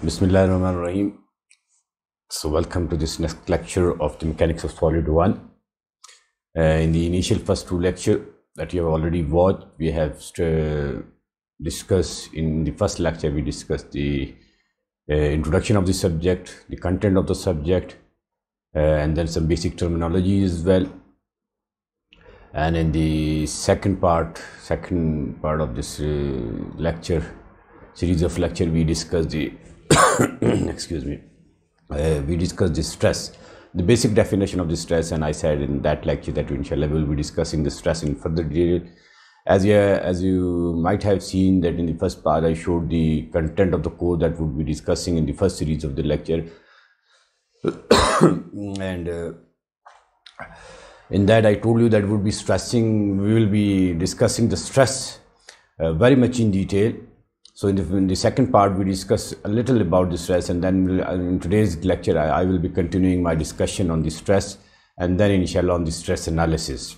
Bismillahirrahmanirrahim. So welcome to this next lecture of the Mechanics of Solid 1. In the initial first two lectures that you have already watched, we have discussed, in the first lecture we discussed the introduction of the subject, the content of the subject, and then some basic terminology as well. And in the second part of this series of lecture, we discussed the excuse me, we discussed the stress, the basic definition of the stress, and I said in that lecture that inshallah we will be discussing the stress in further detail. As you might have seen that in the first part I showed the content of the course that would be discussing in the first series of the lecture, and in that I told you that we will be discussing the stress very much in detail. So in the second part we discuss a little about the stress, and then in today's lecture I will be continuing my discussion on the stress, and then inshallah on the stress analysis.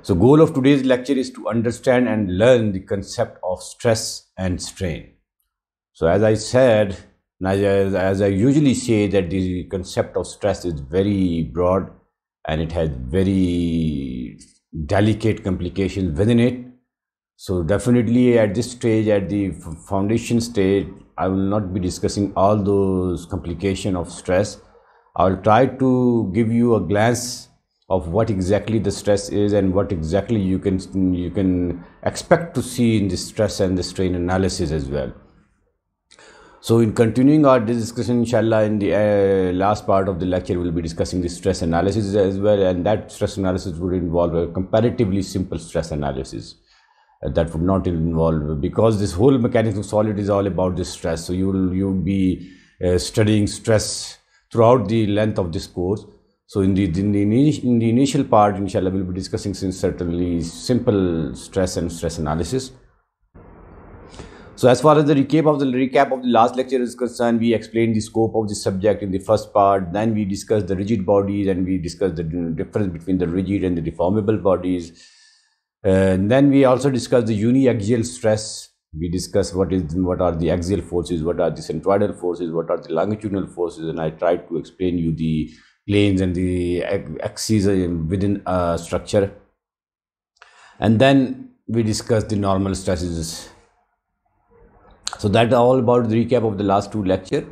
So goal of today's lecture is to understand and learn the concept of stress and strain. So as I said, as I usually say, that the concept of stress is very broad and it has very delicate complications within it. So definitely at this stage, at the foundation stage, I will not be discussing all those complications of stress. I will try to give you a glance of what exactly the stress is and what exactly you can expect to see in the stress and the strain analysis as well. So in continuing our discussion, inshallah, in the last part of the lecture, we will be discussing the stress analysis as well, and that stress analysis would involve a comparatively simple stress analysis. That would not involve, because this whole mechanics of solid is all about this stress. So you'll be studying stress throughout the length of this course. So in the initial part, inshallah, we'll be discussing certainly simple stress and stress analysis. So as far as the recap of the last lecture is concerned, we explained the scope of the subject in the first part. Then we discussed the rigid bodies, and we discussed the difference between the rigid and the deformable bodies. And then we also discussed the uniaxial stress. We discussed what are the axial forces, what are the centroidal forces, what are the longitudinal forces, and I tried to explain you the planes and the axes within a structure. And then we discussed the normal stresses. So that's all about the recap of the last two lectures.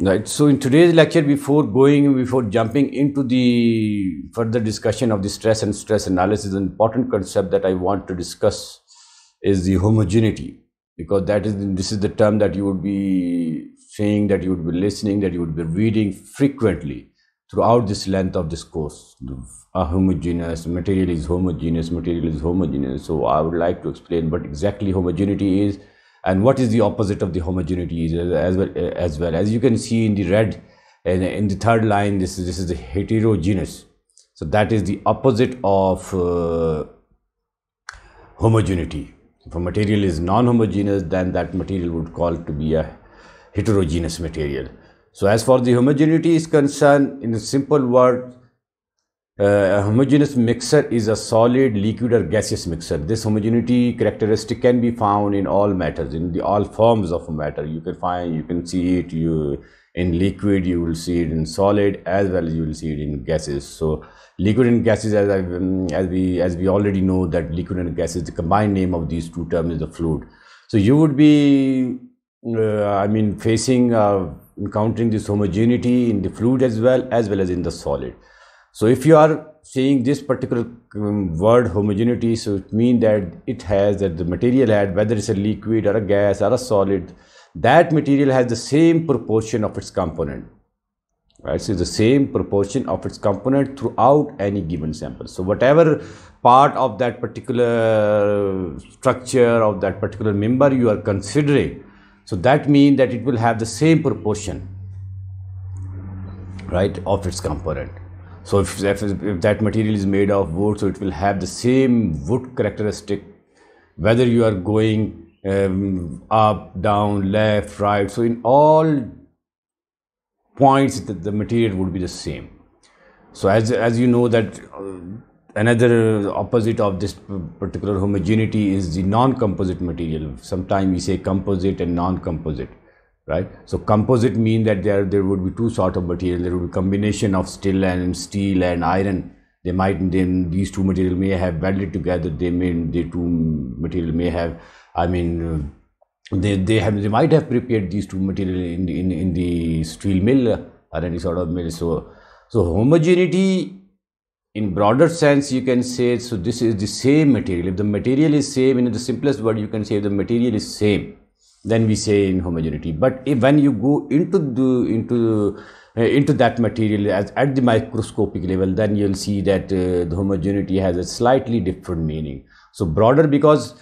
Right. So in today's lecture, before jumping into the further discussion of the stress and stress analysis, an important concept that I want to discuss is the homogeneity, because this is the term that you would be saying, that you would be listening, that you would be reading frequently throughout this length of this course. A homogeneous material is homogeneous, So I would like to explain what exactly homogeneity is, and what is the opposite of the homogeneity as well. As you can see in the red, and in the third line, this is the heterogeneous. So that is the opposite of homogeneity. If a material is non-homogeneous, then that material would call to be a heterogeneous material. So as for the homogeneity is concerned, in a simple word, a homogeneous mixture is a solid, liquid or gaseous mixture. This homogeneity characteristic can be found in all matters, in all forms of matter. You can see it in liquid, you will see it in solid, as well as you will see it in gases. So liquid and gases, as we already know, that liquid and gases, the combined name of these two terms is the fluid. So you would be encountering this homogeneity in the fluid as well as in the solid. So if you are saying this particular word homogeneity, so it means that the material had, whether it's a liquid or a gas or a solid, that material has the same proportion of its component, right? So the same proportion of its component throughout any given sample. So whatever part of that particular structure, of that particular member you are considering, so that means that it will have the same proportion, right, of its component. So if that material is made of wood, so it will have the same wood characteristic, whether you are going up, down, left, right. So in all points, the material would be the same. So as you know that another opposite of this particular homogeneity is the non-composite material. Sometimes we say composite and non-composite, right? So composite means that there would be two sort of material. There would be combination of steel and iron. Then these two material may have welded together. The two material may have, I mean, they might have prepared these two material in the steel mill or any sort of mill. So homogeneity, in broader sense, you can say, so this is the same material. If the material is same, in the simplest word, you can say the material is same, then we say in homogeneity. But when you go into that material at the microscopic level, then you'll see that the homogeneity has a slightly different meaning. So broader, because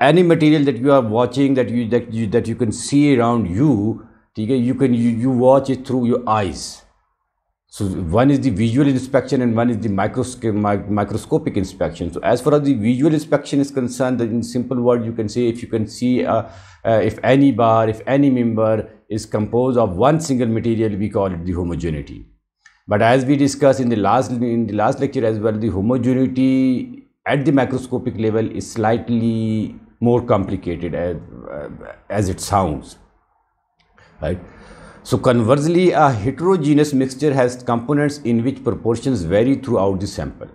any material that you are watching, that you can see around you, you watch it through your eyes. So one is the visual inspection and one is the microscopic inspection. So as far as the visual inspection is concerned, in simple word, you can say, if you can see if any bar, if any member is composed of one single material, we call it the homogeneity. But as we discussed in the last lecture as well, the homogeneity at the microscopic level is slightly more complicated as it sounds, right? So conversely, a heterogeneous mixture has components in which proportions vary throughout the sample.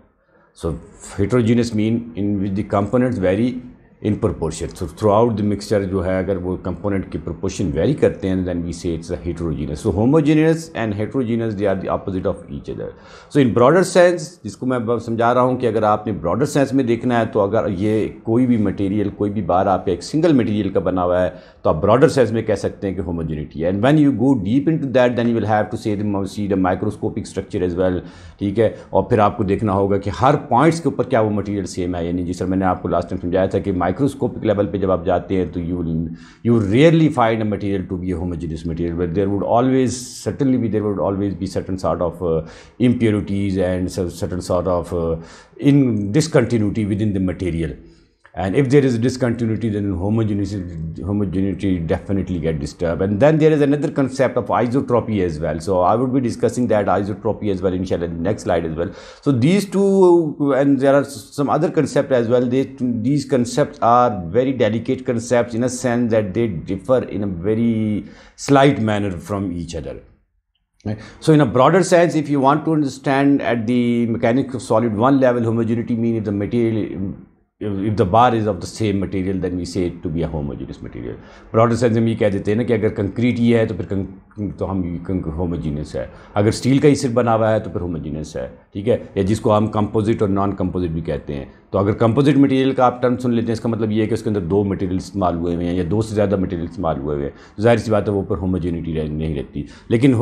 So heterogeneous mean in which the components vary in proportion. So throughout the mixture जो है, अगर वो component की proportion vary करते हैं, then we say it's a heterogeneous. So homogeneous and heterogeneous, they are the opposite of each other. So in broader sense, जिसको मैं समझा रहा हूँ कि अगर आपने broader sense में देखना है, तो अगर ये कोई भी material, कोई भी बार आप एक single material का बना हुआ है, तो आप broader sense में कह सकते हैं कि homogeneity है. And when you go deep into that, then you will have to see the microscopic structure as well, ठीक है. और फिर आपको देखना होगा कि हर points के ऊपर क्या वो material same है या नहीं. जिस तरह मैंने आपको last time समझाया था कि microscopic level पे जब आप जाते हैं, तो you rarely find a material to be a homogeneous material, but there would always be certain sort of impurities and certain sort of discontinuity within the material. And if there is discontinuity, then homogeneity definitely get disturbed. And then there is another concept of isotropy as well. So I would be discussing that isotropy as well, inshallah, in the next slide as well. So these two, and there are some other concepts as well. These concepts are very delicate concepts in a sense that they differ in a very slight manner from each other. So in a broader sense, if you want to understand at the mechanics of solid one level, homogeneity means if the material, if the bar is of the same material, then we say it to be a homogeneous material. Broader sense में ये कह देते हैं ना कि अगर concrete ही है तो फिर तो हम होमोजीनियस है, अगर स्टील का ही सिर्फ बना हुआ है तो फिर होमोजीनियस है, ठीक है. या जिसको हम कंपोजिट और नॉन कंपोजिट भी कहते हैं. तो अगर कंपोजिट मटेरियल का आप टर्म सुन लेते हैं, इसका मतलब ये है कि उसके अंदर दो मटेरियल इस्तेमाल हुए हुए हैं या दो से ज़्यादा मटेरियल इस्तेमाल हुए हुए हैं, तो जाहिर सी बात है वो पर होमोजेनिटी नहीं रहती. लेकिन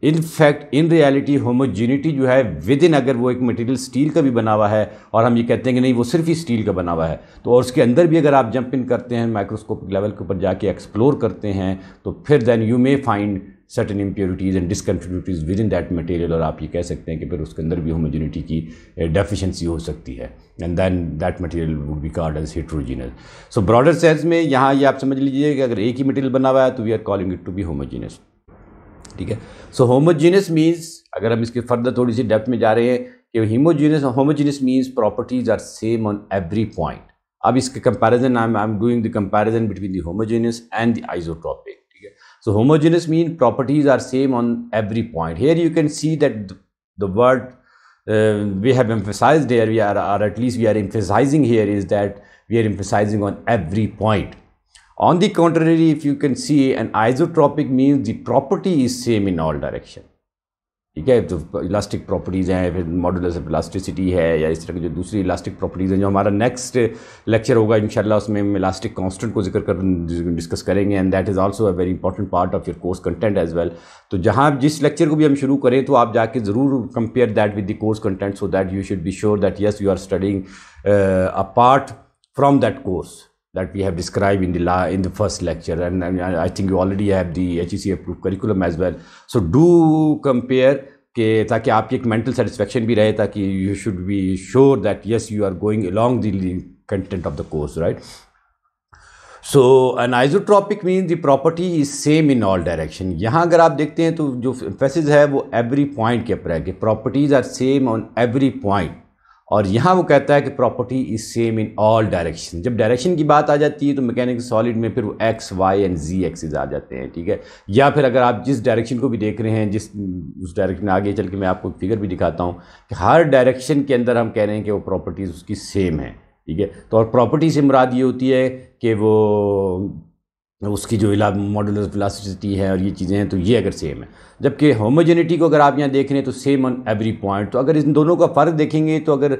in fact in reality homogeneity जो है विद इन, अगर वो एक मटेरियल स्टील का भी बना हुआ है और हम ये कहते हैं कि नहीं वो सिर्फ ही स्टील का बना हुआ है, तो और उसके अंदर भी अगर आप जंप इन करते हैं, माइक्रोस्कोपिक लेवल के ऊपर जाके एक्सप्लोर करते हैं, तो फिर then you may find certain impurities and discontinuities within that material, और आप ये कह सकते हैं कि फिर उसके अंदर भी होमोजेनिटी की डेफिशिएंसी हो सकती है, and then that material would be called as heterogeneous. So broader sense में यहाँ ये आप समझ लीजिए कि अगर एक ही मटेरियल बना हुआ है तो we are calling it to be homogeneous, ठीक है. सो होमोजेनस मीन्स, अगर हम इसके फर्दर थोड़ी सी डेप्थ में जा रहे हैं, कि homogeneous means properties are same on every point. अब इसके comparison I am doing the comparison between the homogeneous and the isotropic. So homogeneous means properties are same on every point. Here you can see that the word we have emphasized here, or at least we are emphasizing here, is that we are emphasizing on every point. On the contrary, if you can see, an isotropic means the property is same in all direction. ठीक है. तो elastic properties हैं, फिर modulus of elasticity है, या इस तरह की जो दूसरी इलास्टिक प्रॉपर्टीज़ हैं, जो हमारा नेक्स्ट लेक्चर होगा इंशाल्लाह, उसमें हम इलास्टिक कांस्टेंट को डिस्कस करेंगे, and that is also a very important part of your course content as well. तो जहाँ जिस लेक्चर को भी हम शुरू करें, तो आप जाके ज़रूर compare that with the course content, so that you should be sure that yes you are studying a part from that course that we have described in the first lecture, and I think you already have the HEC approved curriculum as well. So do compare, के ताकि आपकी एक mental satisfaction भी रहे, ताकि you should be sure that yes you are going along the content of the course, right? So an isotropic means the property is same in all direction. यहाँ अगर आप देखते हैं तो जो एम्फेसिस है वो एवरी पॉइंट के ऊपर है कि properties are same on every point, और यहाँ वो कहता है कि property is same in all direction. जब डायरेक्शन की बात आ जाती है तो मैकेनिकल सॉलिड में फिर वो X Y and Z axis आ जाते हैं, ठीक है। या फिर अगर आप जिस डायरेक्शन को भी देख रहे हैं, उस डायरेक्शन में आगे चल के मैं आपको फिगर भी दिखाता हूँ कि हर डायरेक्शन के अंदर हम कह रहे हैं कि वो प्रॉपर्टीज़ उसकी सेम है, ठीक है। तो और प्रॉपर्टी से मुराद ये होती है कि वो उसकी जो मॉडुलस वेलोसिटी है और ये चीज़ें हैं तो ये अगर सेम है। जबकि होमोजेनिटी को अगर आप यहाँ देख रहे हैं तो सेम ऑन एवरी पॉइंट। तो अगर इन दोनों का फ़र्क देखेंगे तो अगर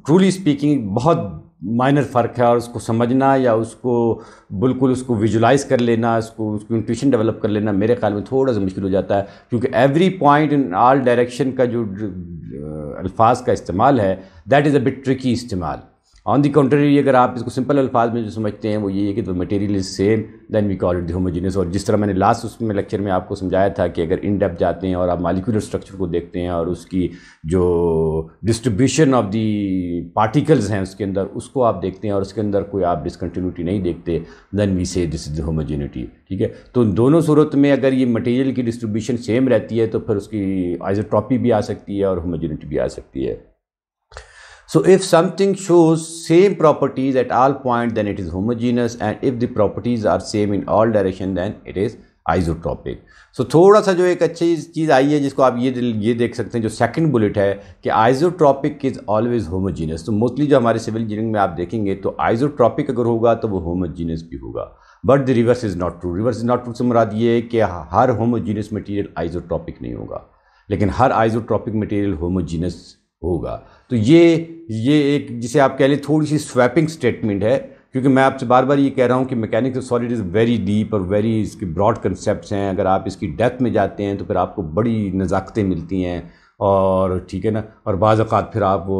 ट्रूली स्पीकिंग बहुत माइनर फ़र्क है, और उसको समझना या उसको बिल्कुल उसको विजुलाइज कर लेना, उसको इंट्यूशन डेवलप कर लेना मेरे ख्याल में थोड़ा सा मुश्किल हो जाता है, क्योंकि every point in all direction का जो अल्फाज का इस्तेमाल है that is a bit tricky इस्तेमाल। ऑन दी कंट्री अगर आप इसको सिंपल अल्फाज में जो समझते हैं वो ये है कि the material is same then we call it the homogeneous. और जिस तरह मैंने लास्ट उसमें लेक्चर में आपको समझाया था कि अगर इन डेप्थ जाते हैं और आप मॉलिक्यूलर स्ट्रक्चर को देखते हैं और उसकी जो डिस्ट्रीब्यूशन ऑफ दी पार्टिकल्स हैं उसके अंदर, उसको आप देखते हैं और उसके अंदर कोई आप डिसकंटिन्यूटी नहीं देखते, देन वी से दिस इज द होमोजेनिटी, ठीक है। तो दोनों सूरत में अगर ये मटेरियल की डिस्ट्रीब्यूशन सेम रहती है तो फिर उसकी आइसोट्रॉपी भी आ सकती है और होमोजेनिटी भी आ सकती है। So if something shows same properties at all points then it is homogeneous, and if the properties are same in all direction then it is isotropic. So थोड़ा सा जो एक अच्छी चीज़ आई है जिसको आप ये देख सकते हैं, जो सेकंड बुलेट है कि आइसोट्रॉपिक इज ऑलवेज होमोजीनियस। तो मोस्टली जो हमारे सिविल इंजीनियरिंग में आप देखेंगे तो आइसोट्रॉपिक अगर होगा तो वो होमोजीनियस भी होगा, but the reverse is not true. Reverse is not true से मुराद ये है कि हर होमोजीनियस मटीरियल आइसोट्रॉपिक नहीं होगा, लेकिन हर आइसोट्रॉपिक मटीरियल होमोजीनियस होगा। तो ये एक जिसे आप कह लें थोड़ी सी स्वैपिंग स्टेटमेंट है, क्योंकि मैं आपसे बार बार ये कह रहा हूँ कि mechanics of solid is very deep और वेरी इसके ब्रॉड कंसेप्ट्स हैं। अगर आप इसकी डेप्थ में जाते हैं तो फिर आपको बड़ी नज़ाकतें मिलती हैं, और ठीक है ना। और बाज़ औक़ात फिर आप वो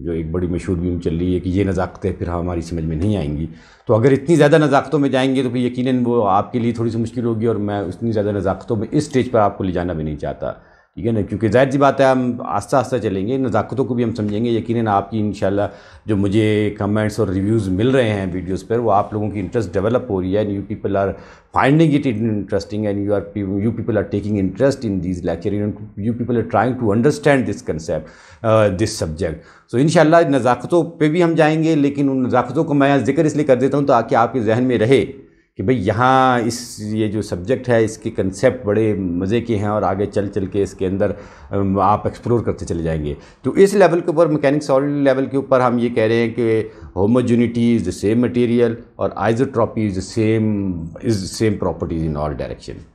जो एक बड़ी मशहूर बीम चल रही है कि ये नज़ाकतें फिर हमारी समझ में नहीं आएंगी। तो अगर इतनी ज़्यादा नज़ाकतों में जाएंगे तो फिर यकीनन वो आपके लिए थोड़ी सी मुश्किल होगी, और मैं उतनी ज़्यादा नज़ाकतों में इस स्टेज पर आपको ले जाना भी नहीं चाहता, ठीक है ना। क्योंकि ज़ाहिर सी बात है हम आस्ता आस्ता चलेंगे, नज़ाकतों को भी हम समझेंगे। यकीनन आपकी इंशाल्लाह जो मुझे कमेंट्स और रिव्यूज़ मिल रहे हैं वीडियोस पर, वो आप लोगों की इंटरेस्ट डेवलप हो रही है, and you people are finding it interesting, and you people are taking interest in this lecture, you people are trying to understand this concept, this subject. So इंशाल्लाह नज़ाकतों पे भी हम जाएंगे, लेकिन उन नज़ाकतों को मैं जिक्र इसलिए कर देता हूँ ताकि आपके जहन में रहे कि भाई यहाँ ये जो सब्जेक्ट है इसके कंसेप्ट बड़े मज़े के हैं, और आगे चल के इसके अंदर आप एक्सप्लोर करते चले जाएंगे। तो इस लेवल के ऊपर, मैकेनिक्स सॉलिड लेवल के ऊपर, हम ये कह रहे हैं कि homogeneity is the same material और isotropy is same properties in all direction,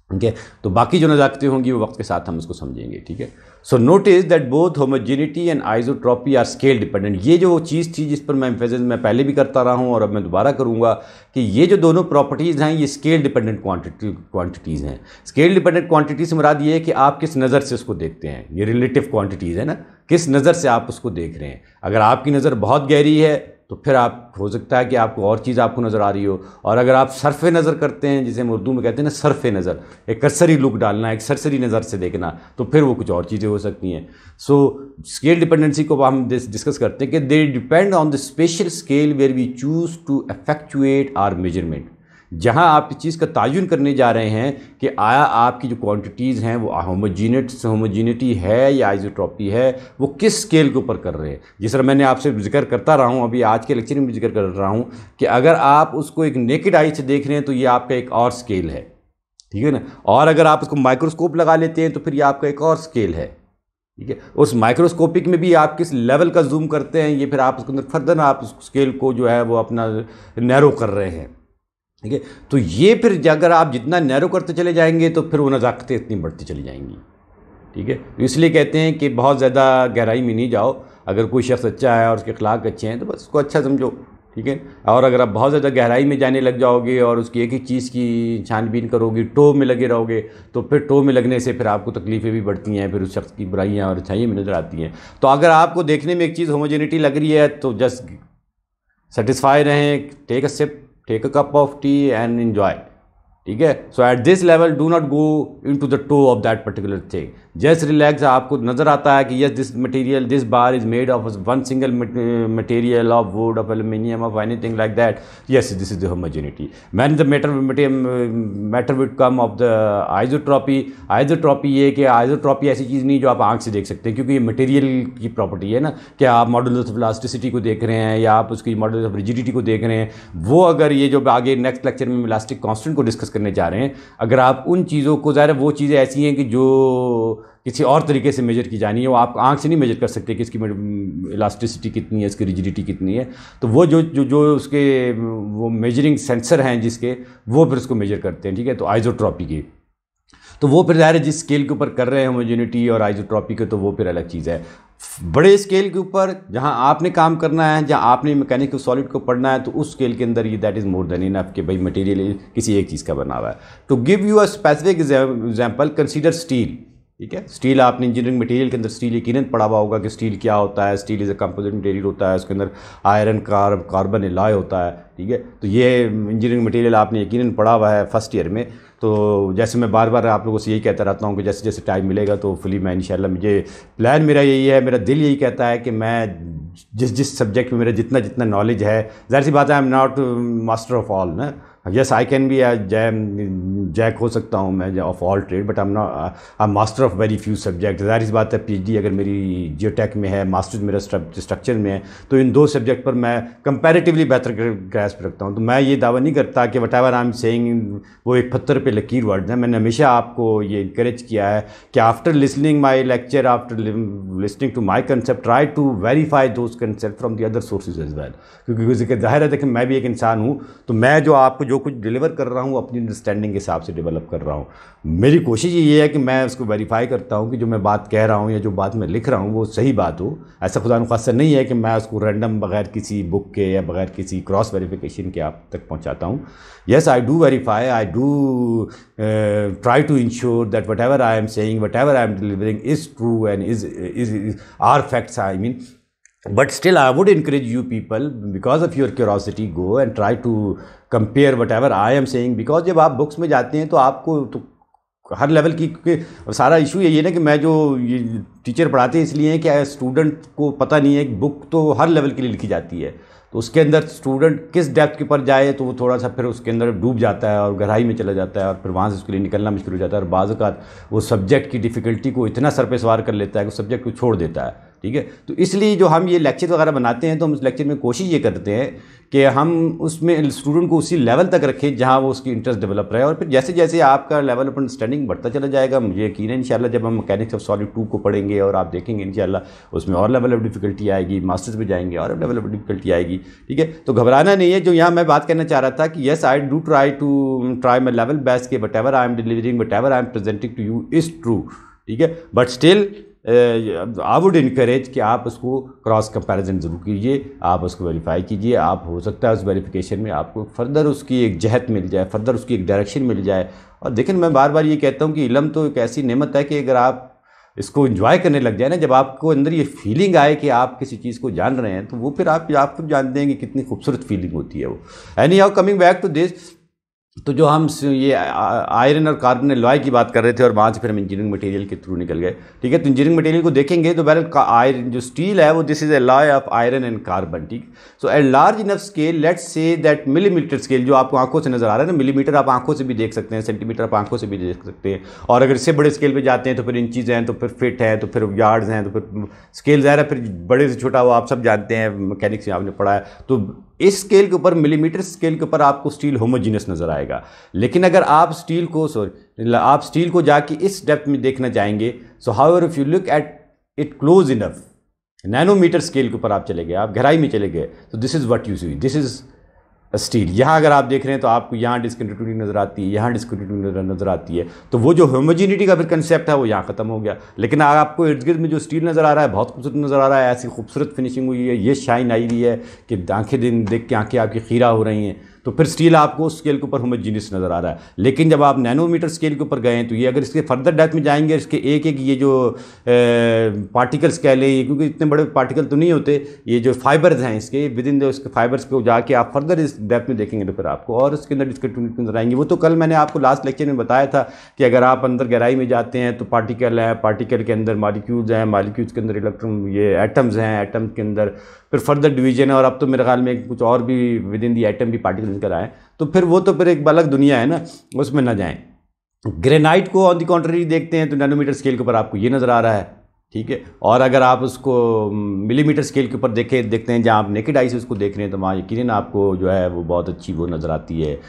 ठीक है। तो बाकी जो नज़ाकतें होंगी वो वक्त के साथ हम इसको समझेंगे, ठीक है। So notice that both homogeneity and isotropy are scale dependent. ये जो चीज़ थी जिस पर मैं एम्फेसिस मैं पहले भी करता रहा हूँ और अब मैं दोबारा करूँगा कि ये जो दोनों प्रॉपर्टीज़ हैं ये स्केल डिपेंडेंट क्वांटिटीज़ हैं। स्केल डिपेंडेंट क्वांटिटी से मुराद ये है कि आप किस नज़र से उसको देखते हैं। ये रिलेटिव क्वांटिटीज़ है ना, किस नज़र से आप उसको देख रहे हैं। अगर आपकी नज़र बहुत गहरी है तो फिर आप हो सकता है कि आपको और चीज़ आपको नज़र आ रही हो, और अगर आप सरफे नज़र करते हैं, जिसे हम उर्दू में कहते हैं ना सरफे नज़र, एक कर्सरी लुक डालना, एक सरसरी नज़र से देखना, तो फिर वो कुछ और चीज़ें हो सकती हैं। सो स्केल डिपेंडेंसी को हम डिस्कस करते हैं कि they depend on the spatial scale where we choose to effectuate our measurement. जहाँ आप इस चीज़ का तायुन करने जा रहे हैं कि आया आपकी जो क्वांटिटीज़ हैं वो होमोजीनिटी है या आइसोट्रॉपी है, वो किस स्केल के ऊपर कर रहे हैं। जिस तरह मैंने आपसे जिक्र करता रहा हूँ, अभी आज के लेक्चर में भी जिक्र कर रहा हूँ कि अगर आप उसको एक नेकेड आई से देख रहे हैं तो ये आपका एक और स्केल है, ठीक है ना। और अगर आप उसको माइक्रोस्कोप लगा लेते हैं तो फिर ये आपका एक और स्केल है, ठीक है। उस माइक्रोस्कोपिक में भी आप किस लेवल का जूम करते हैं, ये फिर आप उसके अंदर फर्दर आप उस स्केल को जो है वो अपना नैरो कर रहे हैं, ठीक है। तो ये फिर अगर आप जितना नैरो करते चले जाएंगे तो फिर वो नज़ाकतें इतनी बढ़ती चली जाएंगी, ठीक है। तो इसलिए कहते हैं कि बहुत ज़्यादा गहराई में नहीं जाओ। अगर कोई शख्स अच्छा है और उसके अखलाक अच्छे हैं तो बस उसको अच्छा समझो, ठीक है। और अगर आप बहुत ज़्यादा गहराई में जाने लग जाओगे और उसकी एक ही चीज़ की छानबीन करोगे, टो में लगे रहोगे, तो फिर टो में लगने से फिर आपको तकलीफ़ें भी बढ़ती हैं, फिर उस शख्स की बुराइयाँ और अच्छाइयाँ भी नज़र आती हैं। तो अगर आपको देखने में एक चीज़ होमोजेनिटी लग रही है तो जस्ट सेटिस्फाई रहें, take a sip, take a cup of tea and enjoy, ठीक है। So at this level do not go into the toe of that particular thing, just relax आपको नज़र आता है कि yes this material, this bar is made of one single material of wood, of aluminium, of anything like that, yes this is the homogeneity. Man the matter would come of the isotropy. Isotropy ये कि आइजोट्रॉपी ऐसी चीज़ नहीं जो आप आंख से देख सकते हैं, क्योंकि ये मटेरियल की प्रॉपर्टी है ना, कि आप मॉडुलस ऑफ इलास्टिसिटी को देख रहे हैं या आप उसकी मॉडुलस ऑफ रिजिडिटी को देख रहे हैं। वो अगर ये जो आगे नेक्स्ट लेक्चर में इलास्टिक कांस्टेंट को डिस्कस करने जा रहे हैं, अगर आप उन चीज़ों को, ज़ाहिर वो चीज़ें ऐसी हैं कि जो किसी और तरीके से मेजर की जानी है, वो आप आंख से नहीं मेजर कर सकते कि इसकी इलास्टिसिटी कितनी है, इसकी रिजिडिटी कितनी है। तो वो जो उसके वो मेजरिंग सेंसर हैं जिसके, वो फिर उसको मेजर करते हैं, ठीक है। तो आइजोट्रॉपी की तो वो फिर ज़ाहिर है जिस स्केल के ऊपर कर रहे हैं होमोजेनिटी और आइजोट्रॉपी के, तो वो फिर अलग चीज़ है। बड़े स्केल के ऊपर जहाँ आपने काम करना है, जहाँ आपने मैकेनिकल सॉलिड को पढ़ना है, तो उस स्केल के अंदर ये that is more than enough कि भाई मटेरियल किसी एक चीज़ का बना हुआ है। To give you a specific example, consider steel, ठीक है। स्टील आपने इंजीनियरिंग मटेरियल के अंदर स्टील यकीनन पढ़ा हुआ होगा कि स्टील क्या होता है। Steel is a composite material होता है, उसके अंदर आयरन कार्बन एलॉय होता है, ठीक है। तो ये इंजीनियरिंग मटेरियल आपने यकीनन पढ़ा हुआ है फर्स्ट ईयर में। तो जैसे मैं बार बार आप लोगों से यही कहता रहता हूँ कि जैसे जैसे टाइम मिलेगा तो फुली मैं इंशाल्लाह, मुझे प्लान मेरा यही है, मेरा दिल यही कहता है कि मैं जिस सब्जेक्ट में मेरा जितना जितना नॉलेज है, ज़ाहिर सी बात है I am not master of all ना, yes I can be jack हो सकता हूँ मैं of all trade, but I am master of very few subject. ज़ाहिर सी बात है पीएचडी अगर मेरी जियोटेक में है, मास्टर्स मेरा स्ट्रक्चर में है, तो इन दो सब्जेक्ट पर मैं कंपैरेटिवली बेहतर ग्रैस्प रखता हूँ। तो मैं ये दावा नहीं करता कि what ever I am saying वो एक पत्थर पे लकीर वर्ड्स हैं। मैंने हमेशा आपको ये इंकरेज किया है कि after listening my lecture, after listening to my concept, try to verify those concept from the other sources as well, क्योंकि ज़ाहिर है देखिए मैं भी एक इंसान हूँ, तो मैं जो आपको जो कुछ डिलीवर कर रहा हूँ अपनी अंडरस्टैंडिंग के हिसाब से डेवलप कर रहा हूँ। मेरी कोशिश ये है कि मैं उसको वेरीफाई करता हूँ कि जो मैं बात कह रहा हूँ या जो बात मैं लिख रहा हूँ वो सही बात हो। ऐसा खुदा न खासा नहीं है कि मैं उसको रैंडम बगैर किसी बुक के या बगैर किसी क्रॉस वेरिफिकेशन के आप तक पहुँचाता हूँ। Yes I do verify, I do try to ensure that whatever I am saying, whatever I am delivering is true and is are facts, I mean. But still, I would encourage you people, because of your curiosity, go and try to compare whatever I am saying, because जब आप books में जाते हैं तो आपको तो हर level की, क्योंकि सारा इशू यही है ना कि मैं जो ये टीचर पढ़ाते हैं इसलिए है कि स्टूडेंट को पता नहीं है कि बुक तो हर लेवल के लिए लिखी जाती है, तो उसके अंदर स्टूडेंट किस डेप्थ के पर जाए तो वो थोड़ा सा फिर उसके अंदर डूब जाता है और गहराई में चला जाता है और फिर वहाँ से उसके लिए निकलना मुश्किल हो जाता है। और बाज़ औक़ात वो सब्जेक्ट की डिफ़िकल्टी को इतना सर पे सवार कर लेता है कि सब्जेक्ट को छोड़ देता है, ठीक है। तो इसलिए जो हम ये लेक्चर वगैरह बनाते हैं तो हम उस लेक्चर में कोशिश ये करते हैं कि हम उसमें स्टूडेंट को उसी लेवल तक रखें जहाँ वो उसकी इंटरेस्ट डेवलप रहे, और फिर जैसे जैसे आपका लेवल ऑफ अंडरस्टैंडिंग बढ़ता चला जाएगा, मुझे यकीन है इंशाल्लाह जब हम मैकेनिक्स ऑफ सॉलिड 2 को पढ़ेंगे और आप देखेंगे इंशाल्लाह उसमें और लेवल ऑफ डिफिकल्टी आएगी, मास्टर्स में जाएंगे और लेवल ऑफ डिफिकल्टी आएगी, ठीक है। तो घबराना नहीं है। जो यहाँ मैं बात करना चाह रहा था कि yes I do try my level best के whatever I am delivering, whatever I am presenting to you is true, ठीक है। But still I would encourage कि आप उसको क्रॉस कंपैरिजन ज़रूर कीजिए, आप उसको वेरीफाई कीजिए। आप हो सकता है उस वेरिफिकेशन में आपको फर्दर उसकी एक जहत मिल जाए, फर्दर उसकी एक डायरेक्शन मिल जाए। और देखिए मैं बार बार ये कहता हूँ कि इल्म तो एक ऐसी नेमत है कि अगर आप इसको एंजॉय करने लग जाए ना, जब आपको अंदर ये फीलिंग आए कि आप किसी चीज़ को जान रहे हैं, तो वो फिर आप खुद जानते हैं कि कितनी खूबसूरत फीलिंग होती है वो। Anyhow coming back to this, तो जो हम ये आयरन और कार्बन एलॉय की बात कर रहे थे और वहाँ से फिर हम इंजीनियरिंग मटेरियल के थ्रू निकल गए, ठीक है। तो इंजीनियरिंग मटेरियल को देखेंगे तो बहरहाल आयरन जो स्टील है वो this is alloy of iron and carbon, ठीक। So at large enough scale, let's say that millimetre scale जो आपको आंखों से नजर आ रहा है ना, मिलीमीटर आप आंखों से भी देख सकते हैं, सेंटीमीटर आप आंखों से भी देख सकते हैं, और अगर इससे बड़े स्केल पर जाते हैं तो फिर इंचीज़ हैं, तो फिर फिट हैं, तो फिर यार्ड्स हैं, तो फिर स्केल ज़ाहिर है फिर बड़े से छोटा वो आप सब जानते हैं, मैकेनिक्स में आपने पढ़ा है। तो इस स्केल के ऊपर, मिलीमीटर स्केल के ऊपर आपको स्टील होमोजीनियस नज़र आएगा। लेकिन अगर आप स्टील को जाके इस डेप्थ में देखना चाहेंगे, so however if you look at it close enough, nanometer scale के ऊपर आप चले गए, आप गहराई में चले गए, तो this is what you see, this is steel. यहाँ अगर आप देख रहे हैं तो आपको यहाँ डिस्कंटिन्यूटी नज़र आती है, यहाँ डिस्कंटिन्यूटी नज़र आती है, तो वो जो होमोजीनिटी का फिर कंसेप्ट है वो यहाँ ख़त्म हो गया। लेकिन आपको इर्द गिर्द में जो स्टील नज़र आ रहा है बहुत खूबसूरत नज़र आ रहा है, ऐसी खूबसूरत फिनिशिंग हुई है, ये शाइन आई हुई है कि आंखें दिन देख के आंखें आपकी खीरा हो रही हैं। तो फिर स्टील आपको उस स्केल के ऊपर होमोजीनियस नज़र आ रहा है। लेकिन जब आप नैनोमीटर स्केल के ऊपर गए हैं तो ये अगर इसके फर्दर डेप्थ में जाएंगे, इसके एक एक ये जो पार्टिकल्स कह लें, क्योंकि इतने बड़े पार्टिकल तो नहीं होते, ये जो फाइबर्स हैं इसके विद इन उसके फाइबर्स को जाके आप फर्दर इस डेप्थ में देखेंगे तो फिर आपको और इसके अंदर डिस्कंटिन्यूटी नजर आएंगी। वो तो कल मैंने आपको लास्ट लेक्चर में बताया था कि अगर आप अंदर गहराई में जाते हैं तो पार्टिकल है, पार्टिकल के अंदर मॉलिक्यूल्स हैं, मॉलिक्यूल्स के अंदर इलेक्ट्रॉन, ये एटम्स हैं, एटम्स के अंदर फिर फर्दर डिवीजन है, और अब तो मेरे ख्याल में कुछ और भी विद इन दी एटम भी पार्टिकल निकल आए, तो फिर वो तो फिर एक अलग दुनिया है ना, उसमें ना जाएं। ग्रेनाइट को ऑन दी कॉन्ट्ररी देखते हैं तो नैनोमीटर स्केल के ऊपर आपको ये नज़र आ रहा है, ठीक है। और अगर आप उसको मिलीमीटर स्केल के ऊपर देखते हैं, जहाँ आप नेकेड आई से उसको देख रहे हैं, तो वहाँ यकीनन आपको जो है वो बहुत अच्छी वो नज़र आती है,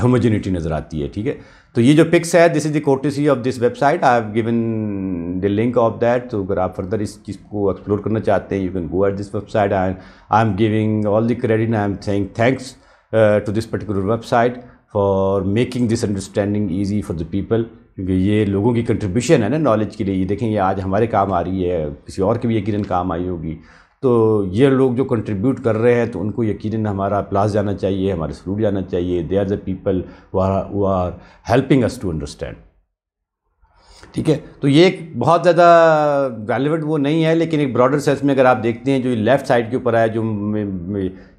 होमोजेनिटी नज़र आती है, ठीक है। तो ये जो पिक्स है, this is the courtesy of this website, I have given the link of that. तो अगर आप फर्दर इस चीज़ को एक्सप्लोर करना चाहते हैं, you can go at this website, I am giving all the credit, I am saying thanks to this particular website for making this understanding easy for the people, क्योंकि ये लोगों की कंट्रीब्यूशन है ना नॉलेज के लिए। ये देखें, ये आज हमारे काम आ रही है, किसी और के भी यकीनन काम आई होगी। तो ये लोग जो कंट्रीब्यूट कर रहे हैं तो उनको यकीनन हमारा प्लास जाना चाहिए, हमारे सलूट जाना चाहिए। They are the people who are helping us to understand, ठीक है। तो ये एक बहुत ज़्यादा रेलेवेंट वो नहीं है, लेकिन एक ब्रॉडर सेंस में अगर आप देखते हैं, जो लेफ़्ट साइड के ऊपर है, जो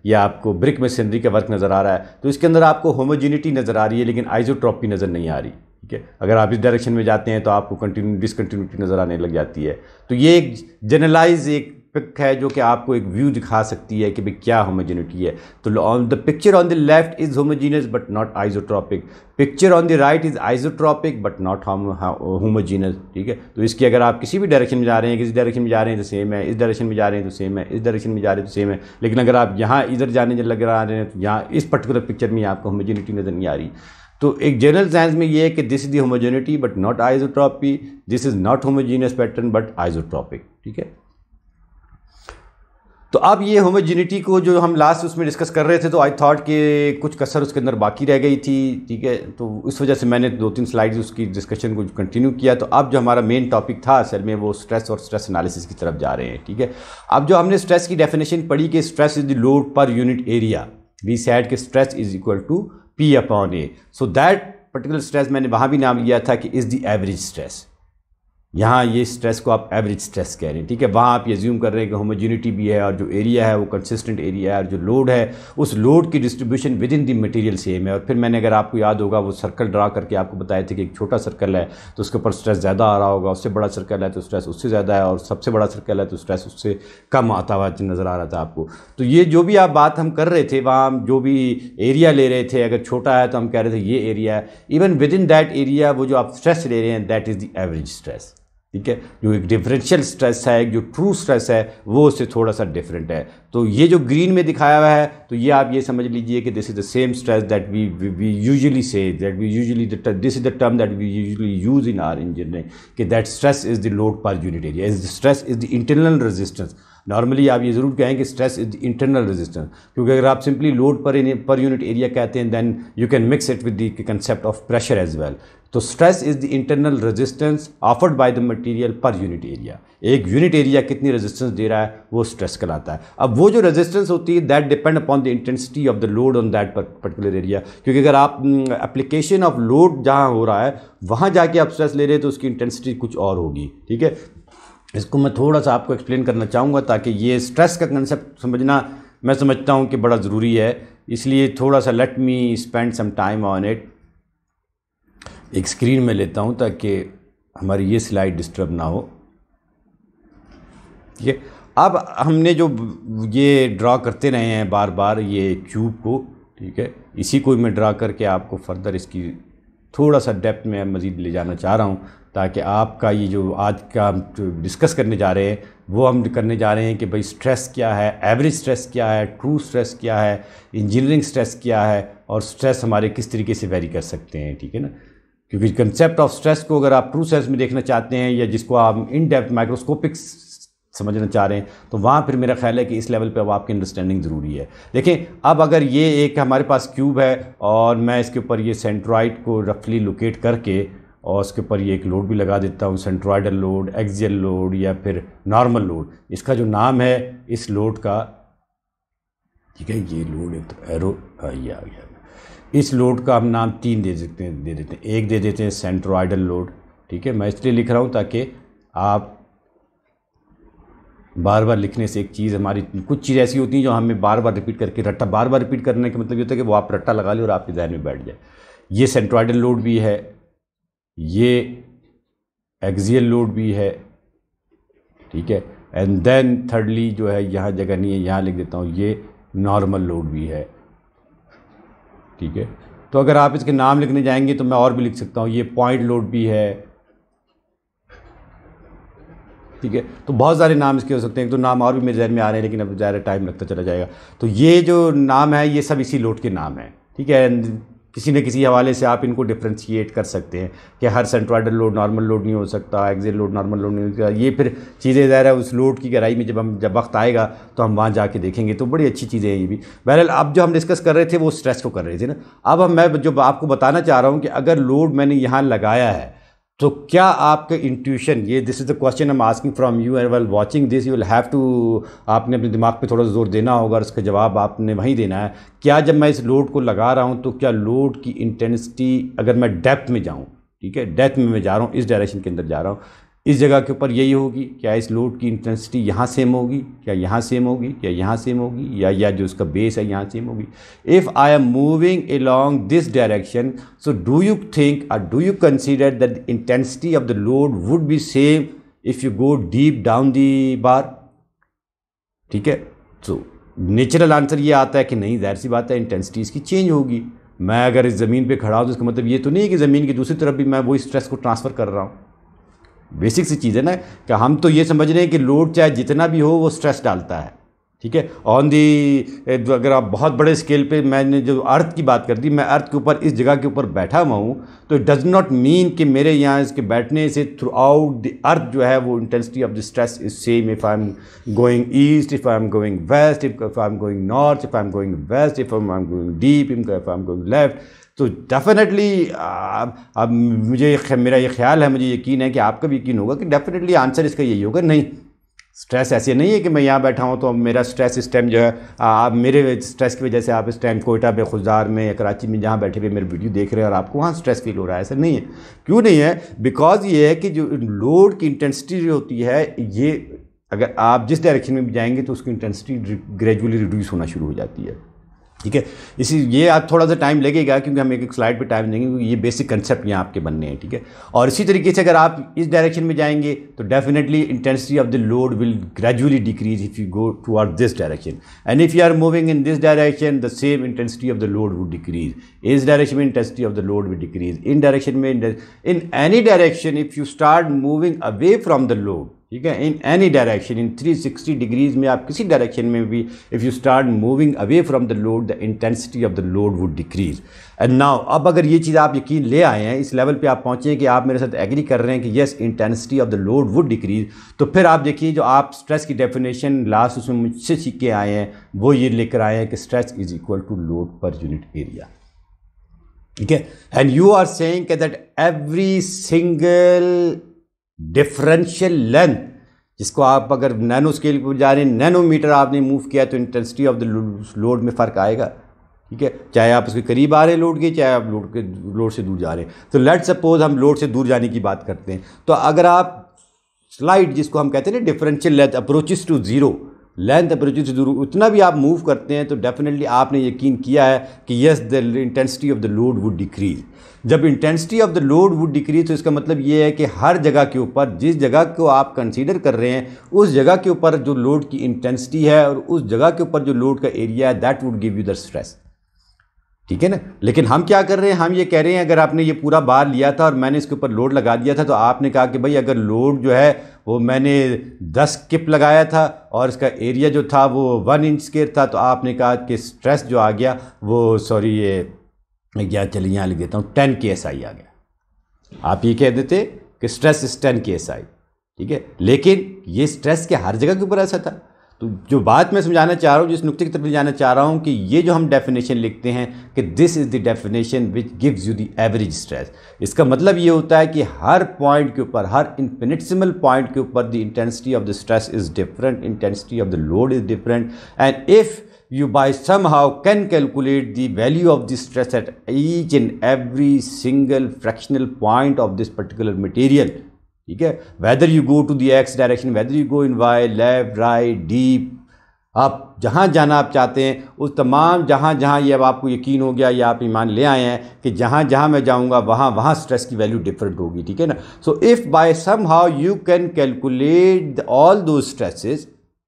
ये आपको ब्रिक मशीनरी का वर्क नज़र आ रहा है, तो इसके अंदर आपको होमोजेनिटी नज़र आ रही है, लेकिन आइसोट्रॉपी नज़र नहीं आ रही, ठीक है। अगर आप इस डायरेक्शन में जाते हैं तो आपको डिसकंटिन्यूटी नज़र आने लग जाती है। तो ये एक जनरलाइज एक पिक है जो कि आपको एक व्यू दिखा सकती है कि भाई क्या होमोजेनिटी है। तो on the picture on the left is homogeneous but not isotropic, picture on the right is isotropic but not homogeneous, ठीक है। तो इसकी अगर आप किसी भी डायरेक्शन में जा रहे हैं, किसी डायरेक्शन में जा रहे हैं तो सेम है, इस डायरेक्शन में जा रहे हैं तो सेम है, इस डायरेक्शन में जा रहे हैं तो सेम है, लेकिन अगर आप यहाँ इधर जाने लग रहे हैं तो यहाँ इस पर्टिकुलर पिक्चर में आपको होमोजेनिटी नज़र नहीं आ रही। तो एक जनरल सेंस में ये है कि this is the homogeneity but not isotropy, this is not homogeneous pattern but isotropic, ठीक है। तो अब ये होमोजेनिटी को जो हम लास्ट उसमें डिस्कस कर रहे थे, तो आई थॉट कि कुछ कसर उसके अंदर बाकी रह गई थी, ठीक है। तो इस वजह से मैंने 2-3 स्लाइड्स उसकी डिस्कशन को कंटिन्यू किया। तो अब जो हमारा मेन टॉपिक था असल में, वो स्ट्रेस और स्ट्रेस एनालिसिस की तरफ जा रहे हैं, ठीक है। अब जो हमने स्ट्रेस की डेफिनेशन पढ़ी कि stress is the load per unit area, we said कि stress is equal to P upon A. So that particular stress मैंने वहाँ भी नाम लिया था कि इज़ द एवरेज स्ट्रेस। यहाँ ये स्ट्रेस को आप एवरेज स्ट्रेस कह रहे हैं, ठीक है। वहाँ आप ये अज्यूम कर रहे हैं कि होमोजेनिटी भी है और जो एरिया है वो कंसिस्टेंट एरिया है, और जो लोड है उस लोड की distribution with in the material same है। और फिर मैंने, अगर आपको याद होगा, वो सर्कल ड्रा करके आपको बताए थे कि एक छोटा सर्कल है तो उसके ऊपर स्ट्रेस ज़्यादा आ रहा होगा, उससे बड़ा सर्कल है तो स्ट्रेस उससे ज़्यादा है, और सबसे बड़ा सर्कल है तो स्ट्रेस उससे कम आता हुआ नज़र आ रहा था आपको। तो ये जो भी आप बात हम कर रहे थे, वहाँ हम जो भी एरिया ले रहे थे, अगर छोटा है तो हम कह रहे थे ये एरिया है, even with in that area वो जो आप स्ट्रेस ले रहे हैं that is the average stress, ठीक है। जो एक डिफरेंशियल स्ट्रेस है, जो ट्रू स्ट्रेस है, वो उससे थोड़ा सा डिफरेंट है। तो ये जो ग्रीन में दिखाया हुआ है, तो ये आप ये समझ लीजिए कि this is the same stress that we usually say, that we usually this is the term that we usually use in our engineering, कि that stress is the load per unit area, is the stress is the internal resistance. Normally आप ये ज़रूर कहें कि stress is the internal resistance, क्योंकि अगर आप simply load per unit area कहते हैं then you can mix it with the concept of pressure as well. तो stress is the internal resistance offered by the material per unit area. एक unit area कितनी resistance दे रहा है वो stress कहलाता है। अब वो जो रेजिस्टेंस होती है that depend upon the intensity of the load on that particular area, क्योंकि अगर आप एप्लीकेशन ऑफ लोड जहाँ हो रहा है वहाँ जाके आप स्ट्रेस ले रहे हैं तो उसकी इंटेंसिटी कुछ और होगी, ठीक है। इसको मैं थोड़ा सा आपको एक्सप्लेन करना चाहूँगा ताकि ये स्ट्रेस का कंसेप्ट समझना, मैं समझता हूँ कि बड़ा ज़रूरी है, इसलिए थोड़ा सा let me spend some time on it. एक स्क्रीन में लेता हूँ ताकि हमारी ये स्लाइड डिस्टर्ब ना हो, ठीक है। अब हमने जो ये ड्रा करते रहे हैं बार बार ये क्यूब को, ठीक है, इसी को मैं ड्रा करके आपको फर्दर इसकी थोड़ा सा डेप्थ में मज़ीद ले जाना चाह रहा हूँ, ताकि आपका ये जो आज का हम डिस्कस करने जा रहे हैं वो हम करने जा रहे हैं कि भाई स्ट्रेस क्या है, एवरेज स्ट्रेस क्या है, ट्रू स्ट्रेस क्या है, इंजीनियरिंग स्ट्रेस क्या है, और स्ट्रेस हमारे किस तरीके से वेरी कर सकते हैं, ठीक है ना। क्योंकि कंसेप्ट ऑफ स्ट्रेस को अगर आप ट्रू सेंस में देखना चाहते हैं, या जिसको आप इन डेप्थ माइक्रोस्कोपिक समझना चाह रहे हैं, तो वहाँ फिर मेरा ख्याल है कि इस लेवल पे अब आपकी अंडरस्टैंडिंग ज़रूरी है। देखें, अब अगर ये एक हमारे पास क्यूब है और मैं इसके ऊपर ये सेंट्रॉइड को रफली लोकेट करके और उसके ऊपर ये एक लोड भी लगा देता हूँ, सेंट्रॉइडल लोड, एक्सियल लोड या फिर नॉर्मल लोड, इसका जो नाम है इस लोड का, ठीक है, ये लोड है तो एरो ये आ गया, इस लोड का हम नाम 3 दे देते हैं। एक दे देते हैं सेंट्रोइडल लोड, ठीक है। मैं इसलिए लिख रहा हूँ ताकि आप बार बार लिखने से एक चीज़ हमारी, कुछ चीज़ ऐसी होती हैं जो हमें बार बार रिपीट करके रट्टा, बार बार रिपीट करने का मतलब ये होता है कि वो आप रट्टा लगा लें और आपके जहन में बैठ जाए। ये सेंट्रोइडल लोड भी है, ये एक्सियल लोड भी है, ठीक है। एंड देन थर्डली जो है, यहाँ जगह नहीं है, यहाँ लिख देता हूँ, ये नॉर्मल लोड भी है, ठीक है। तो अगर आप इसके नाम लिखने जाएंगे तो मैं और भी लिख सकता हूँ, ये पॉइंट लोड भी है, ठीक है। तो बहुत सारे नाम इसके हो सकते हैं, तो नाम और भी मेरे जहन में आ रहे हैं, लेकिन अब ज़्यादा टाइम लगता चला जाएगा। तो ये जो नाम है ये सब इसी लोड के नाम है, ठीक है। किसी न किसी हवाले से आप इनको डिफ्रेंशिएट कर सकते हैं कि हर सेंट्रोइडल लोड नॉर्मल लोड नहीं हो सकता, एक्सियल लोड नॉर्मल लोड नहीं हो सकता। ये फिर चीज़ें ज़ाहिर है उस लोड की गहराई में जब वक्त आएगा तो हम वहाँ जाके देखेंगे, तो बड़ी अच्छी चीज़ें हैं ये भी। बहरहाल अब जो हम डिस्कस कर रहे थे वो स्ट्रेस को कर रहे थे ना। अब मैं जो आपको बताना चाह रहा हूँ कि अगर लोड मैंने यहाँ लगाया है तो क्या आपका इंट्यूशन, ये this is the question I am asking from you and while watching this you will have to, आपने अपने दिमाग पे थोड़ा जोर देना होगा और उसका जवाब आपने वहीं देना है। क्या जब मैं इस लोड को लगा रहा हूँ तो क्या लोड की इंटेंसिटी, अगर मैं डेप्थ में जाऊँ, ठीक है, डेप्थ में मैं जा रहा हूँ, इस डायरेक्शन के अंदर जा रहा हूँ, इस जगह के ऊपर यही होगी, क्या इस लोड की इंटेंसिटी यहाँ सेम होगी, क्या यहाँ सेम होगी, क्या यहाँ सेम होगी, या जो उसका बेस है यहाँ सेम होगी। If I am moving along this direction, so do you think or do you consider that the intensity of the load would be same if you go deep down the bar? ठीक है। तो natural answer ये आता है कि नहीं, जाहिर सी बात है इंटेंसिटी इसकी चेंज होगी। मैं अगर इस ज़मीन पे खड़ा हूँ तो इसका मतलब ये तो नहीं है कि ज़मीन की दूसरी तरफ भी मैं वही स्ट्रेस को ट्रांसफ़र कर रहा हूँ। बेसिक सी चीज़ है ना कि हम तो ये समझ रहे हैं कि लोड चाहे जितना भी हो वो स्ट्रेस डालता है, ठीक है। ऑन दी, अगर आप बहुत बड़े स्केल पे, मैंने जो अर्थ की बात कर दी, मैं अर्थ के ऊपर इस जगह के ऊपर बैठा हुआ हूँ, तो इट डज़ नॉट मीन कि मेरे यहाँ इसके बैठने से थ्रू आउट द अर्थ जो है वो intensity of the stress is same if I am going east, if I am going west, if I am going north, if I am going west, if I am going deep, if I am going left. तो definitely अब मुझे मेरा ये ख्याल है, मुझे यकीन है कि आपका भी यकीन होगा कि डेफिनेटली आंसर इसका यही होगा, नहीं स्ट्रेस ऐसे नहीं है कि मैं यहाँ बैठा हूँ तो मेरा स्ट्रेस इस टाइम जो है, आप मेरे स्ट्रेस की वजह से आप इस टाइम कोयटा में, खुजदार में या कराची में जहाँ बैठे हुए मेरे वीडियो देख रहे हैं और आपको वहाँ स्ट्रेस फील हो रहा है, ऐसा नहीं है। क्यों नहीं है? बिकॉज ये है कि जो लोड की इंटेंसिटी जो होती है, ये अगर आप जिस डायरेक्शन में भी जाएंगे तो उसकी इंटेंसिटी ग्रेजुअली रिड्यूस होना शुरू हो जाती है, ठीक है। ये आप थोड़ा सा टाइम लगेगा क्योंकि हम एक स्लाइड पे टाइम देंगे, क्योंकि ये बेसिक कंसेप्ट यहाँ आपके बनने हैं, ठीक है। और इसी तरीके से अगर आप इस डायरेक्शन में जाएंगे तो definitely intensity of the load will gradually decrease if you go toward this direction, and if you are moving in this direction the same intensity of the load would decrease. इस direction में intensity of the load will decrease, in direction में, in any direction if you start moving away from the load, ठीक है, in any direction, in 360 degrees में आप किसी direction में भी if you start moving away from the load the intensity of the load would decrease. And now अब अगर ये चीज़ आप यकीन ले आए हैं, इस लेवल पे आप पहुँचे हैं कि आप मेरे साथ एग्री कर रहे हैं कि yes intensity of the load would decrease, तो फिर आप देखिए जो आप स्ट्रेस की डेफिनेशन लास्ट उसमें मुझसे सीख के आए हैं वो ये लेकर आए हैं कि stress is equal to load per unit area, ठीक है। And you are saying that every single differential length, जिसको आप अगर नैनो स्केल पर जा रहे हैं, नैनोमीटर आपने मूव किया तो इंटेंसिटी ऑफ द लोड में फ़र्क आएगा, ठीक है। चाहे आप उसके करीब आ रहे हैं लोड के, चाहे आप लोड से दूर जा रहे हैं। तो लेट्स सपोज हम लोड से दूर जाने की बात करते हैं, तो अगर आप स्लाइड, जिसको हम कहते हैं ना differential length approaches to zero, length approaches to zero, उतना भी आप मूव करते हैं तो डेफिनेटली आपने यकीन किया है कि yes the intensity of the load would decrease. जब intensity of the load would decrease तो इसका मतलब ये है कि हर जगह के ऊपर, जिस जगह को आप कंसीडर कर रहे हैं, उस जगह के ऊपर जो लोड की इंटेंसिटी है और उस जगह के ऊपर जो लोड का एरिया है, that would give you the stress, ठीक है ना। लेकिन हम क्या कर रहे हैं, हम ये कह रहे हैं अगर आपने ये पूरा बार लिया था और मैंने इसके ऊपर लोड लगा दिया था, तो आपने कहा कि भाई अगर लोड जो है वो मैंने 10 किप लगाया था और इसका एरिया जो था वो 1 इंच स्क्वायर था, तो आपने कहा कि स्ट्रेस जो आ गया वो, सॉरी ये या चलिए यहाँ लिख देता हूँ 10 KSI आ गया। आप ये कह देते कि स्ट्रेस इज 10 KSI, ठीक है। लेकिन ये स्ट्रेस के हर जगह के ऊपर ऐसा था। तो जो बात मैं समझाना चाह रहा हूँ, जिस नुक्ते की तरफ जाना चाह रहा हूँ कि ये जो हम डेफिनेशन लिखते हैं कि this is the definition which gives you the average stress, इसका मतलब ये होता है कि हर पॉइंट के ऊपर, हर इन्फिनिटेसिमल पॉइंट के ऊपर the intensity of the stress is different, intensity of the load is different, and if you by somehow can calculate the value of the stress at each and every single fractional point of this particular material. ठीक है, whether you go to the x direction, whether you go in y, left, right, deep, आप जहाँ जाना आप चाहते हैं उस तमाम जहाँ जहाँ ये अब आपको यकीन हो गया या आप ईमान ले आए हैं कि जहाँ जहाँ मैं जाऊँगा वहाँ वहाँ स्ट्रेस की वैल्यू डिफरेंट होगी, ठीक है ना. So if by somehow you can calculate all those stresses,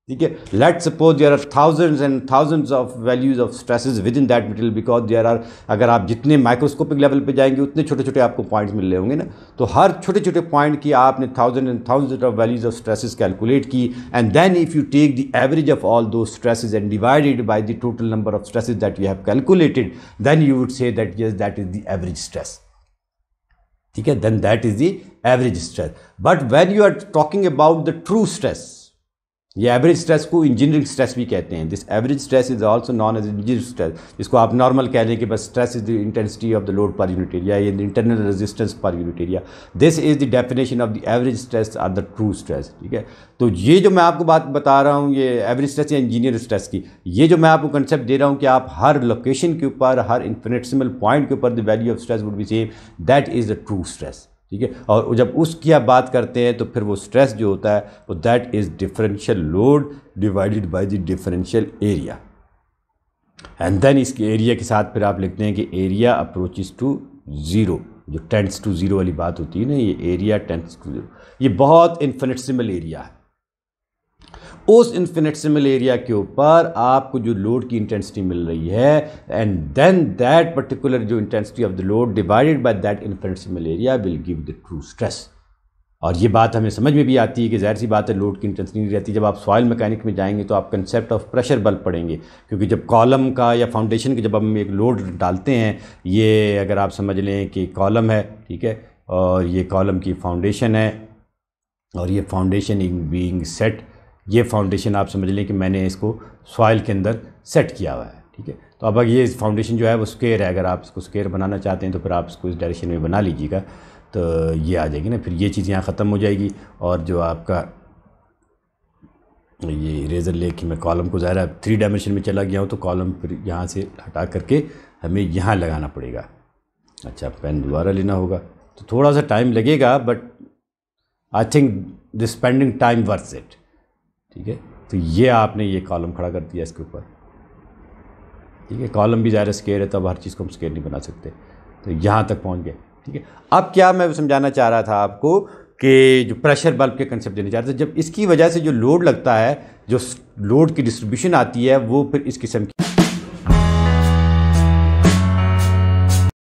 ठीक है, let suppose there are thousands and thousands of values of stresses within that material, because there are, अगर आप जितने microscopic level पे जाएंगे उतने छोटे छोटे आपको पॉइंट्स मिल रहे होंगे ना. तो हर छोटे छोटे पॉइंट की आपने thousand and thousand of values of stresses calculate की, and then if you take the average of all those stresses and divided by the total number of stresses that you have calculated, then you would say that yes that is the average stress. ठीक है, then that is the average stress. But when you are talking about the true stress, ये average stress को engineering stress भी कहते हैं. This average stress is also known as engineering stress, जिसको आप normal कह दें कि बस stress is the intensity of the load per unit area, या the internal resistance per unit area. This is the definition of the average stress or the true stress. ठीक है, तो ये जो मैं आपको बात बता रहा हूँ, ये एवरेज स्ट्रेस या इंजीनियर स्ट्रेस की, ये जो मैं आपको कंसेप्ट दे रहा हूँ कि आप हर लोकेशन के ऊपर, हर इन्फिनिटेसिमल पॉइंट के ऊपर the value of stress would be same, that is the true stress. ठीक है, और जब उसकी आप बात करते हैं तो फिर वो स्ट्रेस जो होता है वो that is differential load divided by the differential area. And then इसके एरिया के साथ फिर आप लिखते हैं कि एरिया अप्रोचेस टू ज़ीरो, जो टेंड्स टू ज़ीरो वाली बात होती है ना, ये एरिया टेंड्स टू ज़ीरो, ये बहुत इन्फिनिटेसिमल एरिया है. उस इन्फिनिटेसिमल एरिया के ऊपर आपको जो लोड की इंटेंसिटी मिल रही है, एंड देन दैट पर्टिकुलर जो intensity of the load divided by that infinitesimal area will give the true stress. और ये बात हमें समझ में भी आती है कि जाहिर सी बात है लोड की इंटेंसिटी नहीं रहती. जब आप सॉइल मैकेनिक में जाएंगे तो आप कंसेप्ट ऑफ प्रेशर बल्ब पढ़ेंगे, क्योंकि जब कॉलम का या फाउंडेशन के जब हम एक लोड डालते हैं, ये अगर आप समझ लें कि कॉलम है, ठीक है, और ये कॉलम की फाउंडेशन है, और ये फाउंडेशन बीइंग सेट, ये फाउंडेशन आप समझ लें कि मैंने इसको सॉइल के अंदर सेट किया हुआ है. ठीक है, तो अब ये फाउंडेशन जो है वो स्क्वायर है. अगर आप इसको स्क्वायर बनाना चाहते हैं तो फिर आप इसको इस डायरेक्शन में बना लीजिएगा, तो ये आ जाएगी ना. फिर ये चीज़ यहाँ ख़त्म हो जाएगी, और जो आपका ये इरेज़र लेके मैं कॉलम को ज़ाहिर 3 डायमेंशन में चला गया हूँ, तो कॉलम फिर यहाँ से हटा करके हमें यहाँ लगाना पड़ेगा. अच्छा, पेन दोबारा लेना होगा, तो थोड़ा सा टाइम लगेगा, but I think the spending time worth it. ठीक है, तो ये आपने ये कॉलम खड़ा कर दिया इसके ऊपर. ठीक है, कॉलम भी ज़ाहिर स्क्वायर है, तब हर चीज़ को हम स्क्वायर नहीं बना सकते, तो यहाँ तक पहुँच गए. ठीक है, अब क्या मैं समझाना चाह रहा था आपको कि जो प्रेशर बल्ब के कंसेप्ट देने चाह रहे थे, जब इसकी वजह से जो लोड लगता है, जो लोड की डिस्ट्रीब्यूशन आती है, वो फिर इस किस्म की